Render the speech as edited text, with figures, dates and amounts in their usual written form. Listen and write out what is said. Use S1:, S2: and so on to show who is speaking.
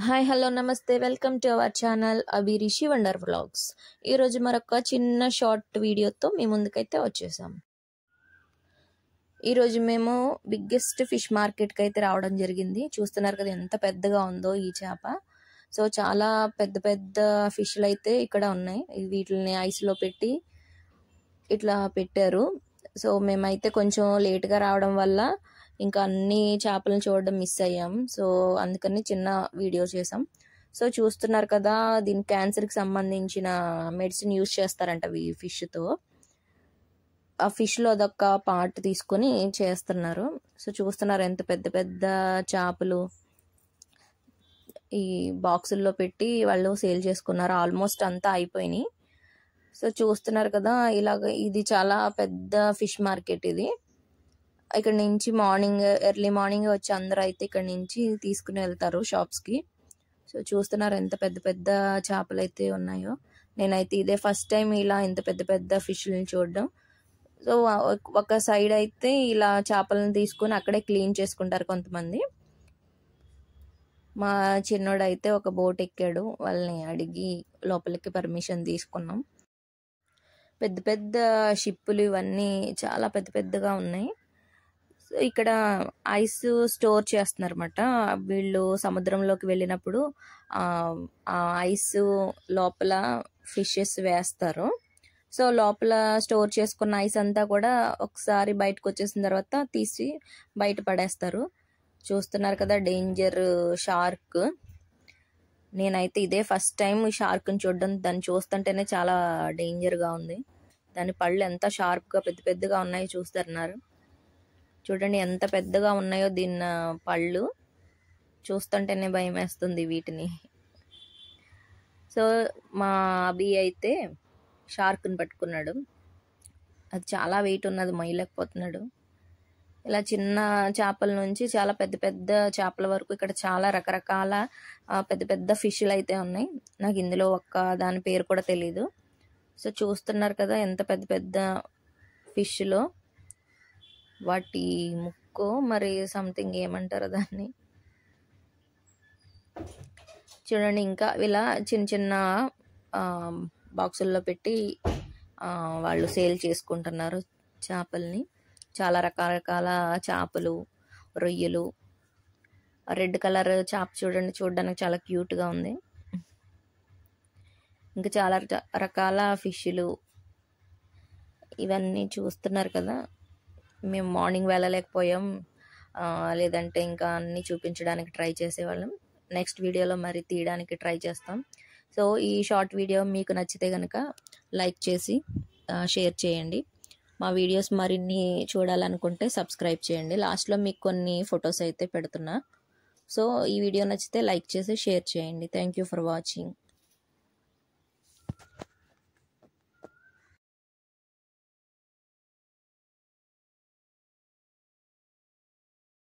S1: Hi hello నమస్తే welcome to our channel Abhirishi wonder vlogs. ఈరోజు మరొక చిన్న షార్ట్ వీడియోతో మీ ముందుకైతే వచ్చేసాం. ఈరోజు మేము బిగ్గెస్ట్ ఫిష్ మార్కెట్కి అయితే రావడం జరిగింది. చూస్తున్నారు కదా ఎంత పెద్దగా ఉందో ఈ చేప. సో చాలా పెద్ద పెద్ద ఫిష్లు అయితే ఇక్కడ ఉన్నాయి. వీటిని ఐస్లో పెట్టి ఇట్లా పెట్టారు. సో మేమైతే కొంచెం లేట్గా రావడం వల్ల ఇంకా అన్ని చేపలను చూడడం మిస్ అయ్యాం. సో అందుకని చిన్న వీడియో చేసాం. సో చూస్తున్నారు కదా, దీని క్యాన్సర్కి సంబంధించిన మెడిసిన్ యూజ్ చేస్తారంట ఈ ఫిష్తో. ఆ ఫిష్లో అదొక పార్ట్ తీసుకొని చేస్తున్నారు. సో చూస్తున్నారు ఎంత పెద్ద పెద్ద చేపలు ఈ బాక్సుల్లో పెట్టి వాళ్ళు సేల్ చేసుకున్నారు. ఆల్మోస్ట్ అంతా అయిపోయినాయి. సో చూస్తున్నారు కదా, ఇలాగ ఇది చాలా పెద్ద ఫిష్ మార్కెట్. ఇది ఇక్కడ నుంచి ఎర్లీ మార్నింగ్ వచ్చి అందరూ అయితే ఇక్కడ నుంచి తీసుకుని వెళ్తారు షాప్స్కి. సో చూస్తున్నారు ఎంత పెద్ద పెద్ద చేపలు అయితే ఉన్నాయో. నేనైతే ఇదే ఫస్ట్ టైం ఇలా ఇంత పెద్ద పెద్ద ఫిష్లని చూడడం. సో ఒక సైడ్ అయితే ఇలా చేపలను తీసుకొని అక్కడే క్లీన్ చేసుకుంటారు కొంతమంది. మా చిన్నోడైతే ఒక బోట్ ఎక్కాడు. వాళ్ళని అడిగి లోపలికి పర్మిషన్ తీసుకున్నాం. పెద్ద పెద్ద షిప్పులు ఇవన్నీ చాలా పెద్ద పెద్దగా ఉన్నాయి. సో ఇక్కడ ఐస్ స్టోర్ చేస్తున్నారన్నమాట. వీళ్ళు సముద్రంలోకి వెళ్ళినప్పుడు ఆ ఐస్ లోపల ఫిషెస్ వేస్తారు. సో లోపల స్టోర్ చేసుకున్న ఐస్ అంతా కూడా ఒకసారి బయటకు వచ్చేసిన తర్వాత తీసి బయట పడేస్తారు. చూస్తున్నారు కదా డేంజర్ షార్క్. నేనైతే ఇదే ఫస్ట్ టైం షార్క్ని చూడడం. దాన్ని చూస్తుంటేనే చాలా డేంజర్గా ఉంది. దాని పళ్ళు ఎంత షార్ప్గా పెద్ద పెద్దగా ఉన్నాయో చూస్తున్నారు. చూడండి ఎంత పెద్దగా ఉన్నాయో దీని పళ్ళు. చూస్తుంటేనే భయం వేస్తుంది వీటిని. సో మా అభి అయితే షార్క్ని పట్టుకున్నాడు. అది చాలా వెయిట్ ఉన్నది, మొయ్యలేకపోతున్నాడు. ఇలా చిన్న చేపల నుంచి చాలా పెద్ద పెద్ద చేపల వరకు ఇక్కడ చాలా రకరకాల పెద్ద పెద్ద ఫిష్లు అయితే ఉన్నాయి. నాకు ఇందులో ఒక్క దాని పేరు కూడా తెలీదు. సో చూస్తున్నారు కదా ఎంత పెద్ద పెద్ద ఫిష్లో. వాటి ముక్కు మరి సంథింగ్ ఏమంటారు దాన్ని చూడండి. ఇంకా ఇలా చిన్న చిన్న బాక్సుల్లో పెట్టి వాళ్ళు సేల్ చేసుకుంటున్నారు చేపల్ని. చాలా రకరకాల చేపలు, రొయ్యలు. రెడ్ కలర్ చేప చూడడానికి చాలా క్యూట్గా ఉంది. ఇంకా చాలా రకాల ఫిష్లు ఇవన్నీ చూస్తున్నారు కదా. మేము మార్నింగ్ వెళ్ళలేకపోయాం, లేదంటే ఇంకా అన్నీ చూపించడానికి ట్రై చేసేవాళ్ళం. నెక్స్ట్ వీడియోలో మరి తీయడానికి ట్రై చేస్తాం. సో ఈ షార్ట్ వీడియో మీకు నచ్చితే కనుక లైక్ చేసి షేర్ చేయండి. మా వీడియోస్ మరిన్ని చూడాలనుకుంటే సబ్స్క్రైబ్ చేయండి. లాస్ట్లో మీకు కొన్ని ఫొటోస్ అయితే పెడుతున్నా. సో ఈ వీడియో నచ్చితే లైక్ చేసి షేర్ చేయండి. Thank you for watching.